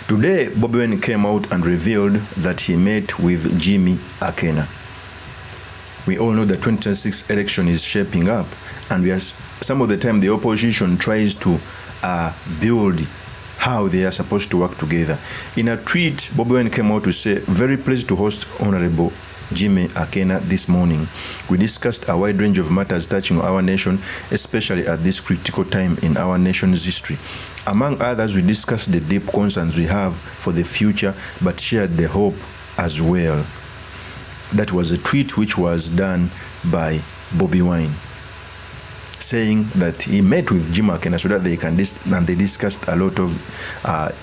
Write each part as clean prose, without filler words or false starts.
Today, Bobi Wine came out and revealed that he met with Jimmy Akena. We all know the 2026 election is shaping up, and some of the time the opposition tries to build how they are supposed to work together. In a tweet, Bobi Wine came out to say, "Very pleased to host Honorable Jimmy Akena this morning. We discussed a wide range of matters touching our nation, especially at this critical time in our nation's history. Among others, we discussed the deep concerns we have for the future, but shared the hope as well." That was a tweet which was done by Bobi Wine, saying that he met with Jimmy Akena so that they discussed a lot of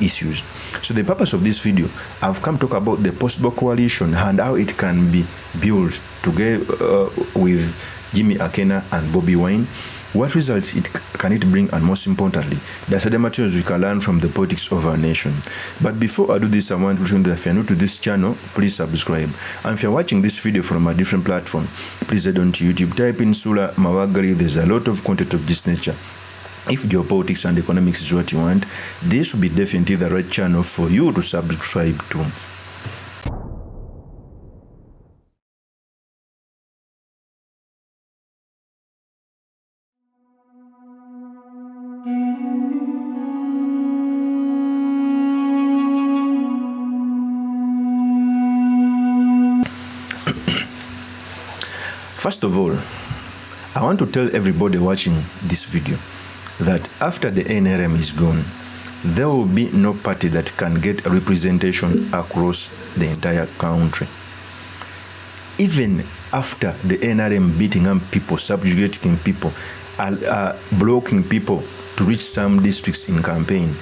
issues. So the purpose of this video, I've come to talk about the possible coalition and how it can be built together with Jimmy Akena and Bobi Wine. What results can it bring, and most importantly, the certain materials we can learn from the politics of our nation. But before I do this, I want to mention that if you're new to this channel, please subscribe. And if you're watching this video from a different platform, please head on to YouTube, type in Sula Mawagali. There's a lot of content of this nature. If geopolitics and economics is what you want, this will be definitely the right channel for you to subscribe to. First of all, I want to tell everybody watching this video that after the NRM is gone, there will be no party that can get a representation across the entire country. Even after the NRM beating up people, subjugating people, blocking people to reach some districts in campaign,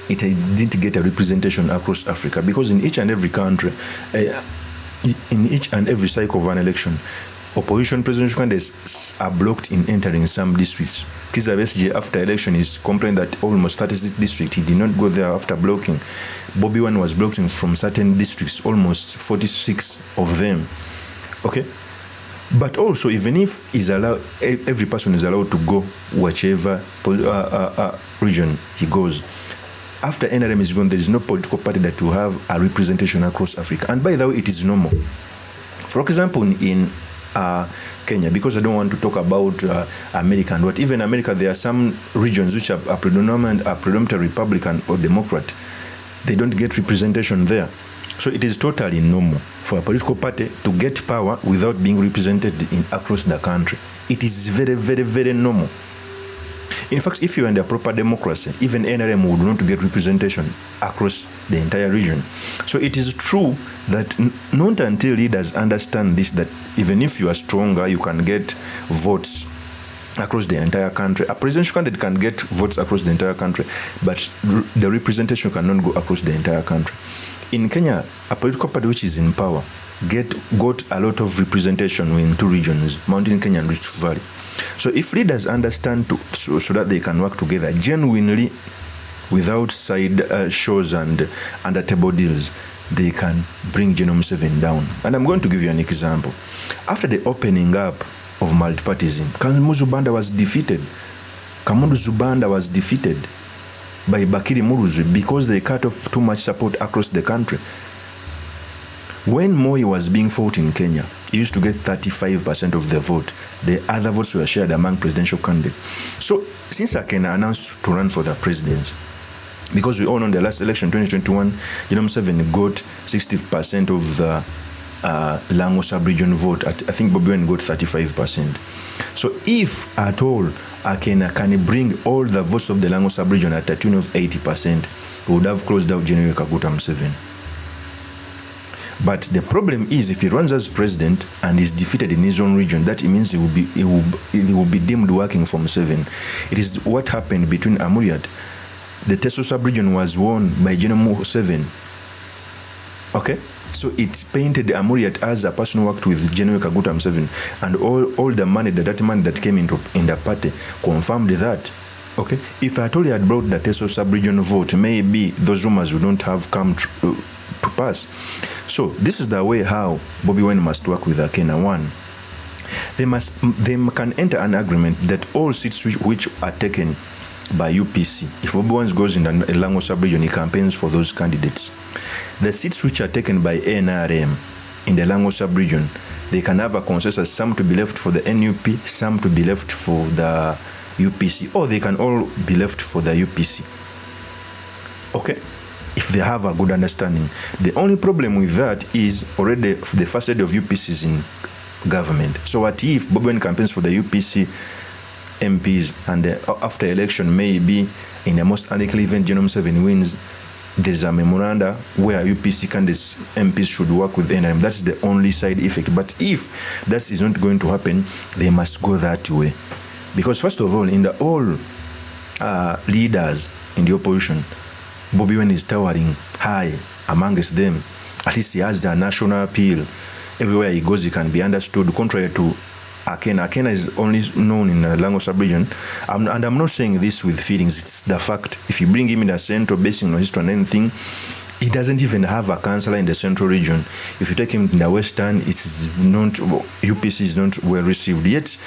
it didn't get a representation across Africa, because in each and every country, in each and every cycle of an election, opposition presidential candidates are blocked in entering some districts. Kizza Besigye, after election, is complaining that almost 36 districts, he did not go there after blocking. Bobi Wine was blocked from certain districts, almost 46 of them. Okay? But also, even if he's allowed, every person is allowed to go whichever region he goes. After NRM is gone, there is no political party that will have a representation across Africa. And by the way, it is normal. For example, in Kenya, because I don't want to talk about America and what. Even America, there are some regions which are predominantly Republican or Democrat. They don't get representation there. So it is totally normal for a political party to get power without being represented across the country. It is very, very, very normal. In fact, if you're in a proper democracy, even NRM would not get representation across the entire region. So it is true that not until leaders understand this, that even if you are stronger, you can get votes across the entire country. A presidential candidate can get votes across the entire country, but the representation cannot go across the entire country. In Kenya, a political party which is in power got a lot of representation in two regions, Mountain Kenya and Rift Valley. So if leaders understand so that they can work together genuinely, without side shows and under-table deals, they can bring General Museveni down. And I'm going to give you an example. After the opening up of multipartyism, Kamuzu Banda was defeated. Kamundu Zubanda was defeated by Bakiri Muruzu because they cut off too much support across the country. When Moi was being fought in Kenya, he used to get 35% of the vote. The other votes were shared among presidential candidates. So since Akena announced to run for the presidency, because we all know in the last election, 2021, General Museveni got 60% of the Lango sub-region vote. I think Bobi Wine got 35%. So if at all Akena can bring all the votes of the Lango sub-region at a tune of 80%, we would have closed out General Kaguta Museveni. But the problem is, if he runs as president and is defeated in his own region, that means he will be deemed working for Museveni. It is what happened between Amuriat. The Teso sub-region was won by General Museveni. Okay? So it painted Amuriat as a person who worked with General Kaguta Museveni, and all the money, that money that came in the party confirmed that. Okay? If at all he had brought the Teso sub-region vote, maybe those rumors would not have come to pass. So this is the way how Bobi Wine must work with Akena. One, they can enter an agreement that all seats which are taken by UPC. If Bobi Wine goes in the Lango sub-region, he campaigns for those candidates. The seats which are taken by NRM in the Lango sub-region, they can have a consensus, some to be left for the NUP, some to be left for the UPC, or they can all be left for the UPC. Okay? If they have a good understanding. The only problem with that is already the first head of UPC is in government. So what if Bobi Wine campaigns for the UPC MPs and after election, maybe in the most unlikely event Museveni wins, there's a memoranda where UPC candidates MPs should work with NRM. That's the only side effect. But if that is not going to happen, they must go that way. Because first of all, in the all leaders in the opposition, Bobi Wine is towering high amongst them. At least he has the national appeal. Everywhere he goes, he can be understood, contrary to Akena. Akena is only known in the Lango sub-region. And I'm not saying this with feelings. It's the fact. If you bring him in the central, basing on history and anything, he doesn't even have a councillor in the central region. If you take him in the western, it's not, UPC is not well received. Yet,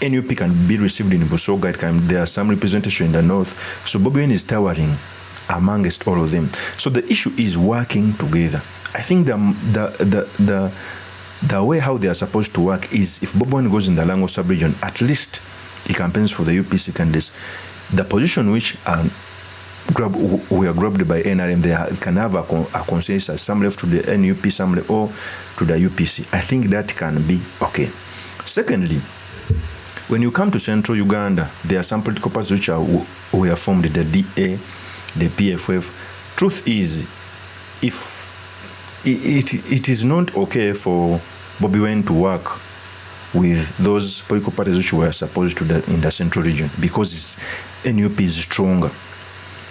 NUP can be received in Busoga. There are some representation in the north. So Bobi Wine is towering amongst all of them. So the issue is working together. I think the way how they are supposed to work is if Bobi Wine goes in the Lango sub-region, at least he campaigns for the UPC candidates. The position which were grabbed by NRM, they can have a consensus, some left to the NUP, some left or to the UPC. I think that can be okay. Secondly, when you come to central Uganda, there are some political parties which were formed, the DA, the PFF. Truth is, if it is not okay for Bobi Wine to work with those political parties which were supposed to in the central region, because NUP is stronger.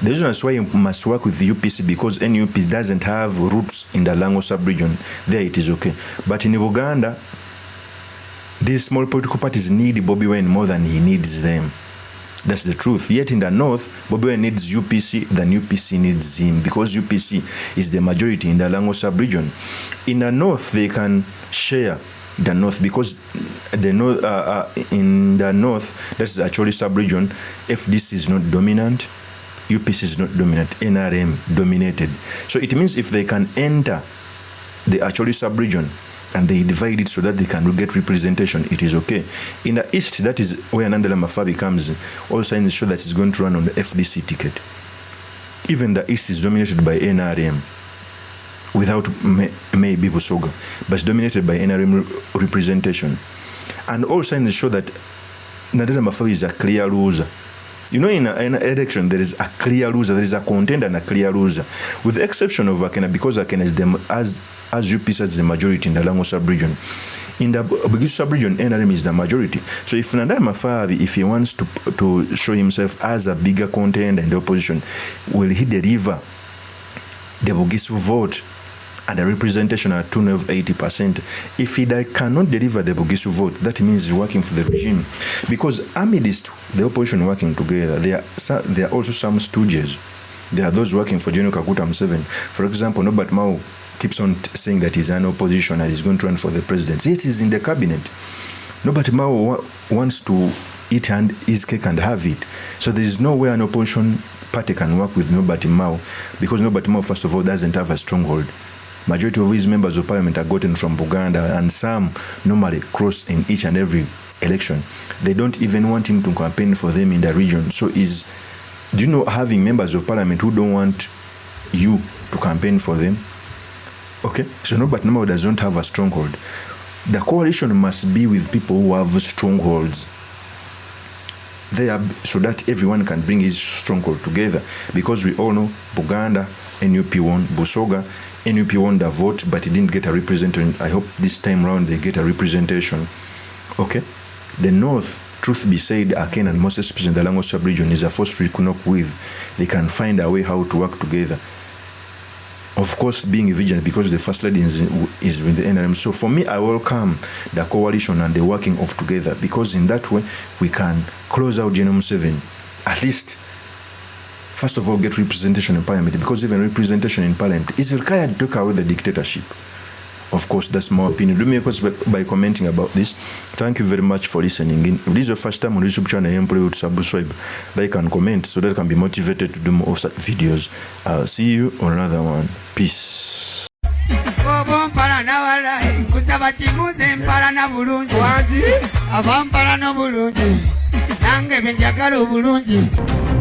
The reason is why you must work with the UPC, because NUP doesn't have roots in the Lango sub-region. There it is okay. But in Uganda, these small political parties need Bobi Wine more than he needs them. That's the truth. Yet in the north, Bobi Wine needs UPC than UPC needs him, because UPC is the majority in the Lango sub-region. In the north, they can share the north, because the north, in the north, that's actually sub-region. FDC is not dominant, UPC is not dominant, NRM dominated. So it means if they can enter the actually sub-region and they divide it so that they can get representation, it is okay. In the east, that is where Nandala Mafabi comes. All signs show that it's going to run on the FDC ticket. Even the east is dominated by NRM without maybe Busoga, but it's dominated by NRM representation. And all signs show that Nandala Mafabi is a clear loser. You know, in an election, there is a clear loser, there is a contender and a clear loser. With the exception of Akena, because Akena is as UPC is the majority in the Lango sub-region. In the Bugisu sub-region, NRM is the majority. So if Nandala Mafabi, if he wants to show himself as a bigger contender in the opposition, will he deliver the Bugisu vote and the representation at 80%? If he cannot deliver the Bugisu vote, that means he's working for the regime. Because amidst the opposition working together, there are also some stooges. There are those working for General Kaguta Museveni. For example, Norbert Mao keeps on saying that he's an opposition and he's going to run for the presidency. Yet he's in the cabinet. Norbert Mao wants to eat his cake and have it. So there is no way an opposition party can work with Norbert Mao, because Norbert Mao, first of all, doesn't have a stronghold. Majority of his members of parliament are gotten from Buganda, and some normally cross in each and every election. They don't even want him to campaign for them in the region. So do you know, having members of parliament who don't want you to campaign for them? Okay, so Norbert Mao does not have a stronghold. The coalition must be with people who have strongholds there, so that everyone can bring his stronghold together. Because we all know Buganda, NUP won, Busoga, NUP won the vote, but he didn't get a representation. I hope this time round they get a representation. Okay? The North, truth be said, Akena and most especially in the Lango sub-region, is a force to reckon with. They can find a way how to work together. Of course, being vigilant, because the First Lady is with the NRM. So for me, I welcome the coalition and the working of together, because in that way, we can close out General Museveni. At least, first of all, get representation in parliament, because even representation in parliament is required to take away the dictatorship. Of course, that's my opinion. Do me a question by commenting about this. Thank you very much for listening in. If this is your first time on YouTube channel, I implore you to subscribe, like and comment so that I can be motivated to do more of such videos. I'll see you on another one. Peace. Nange benjagala obulungi.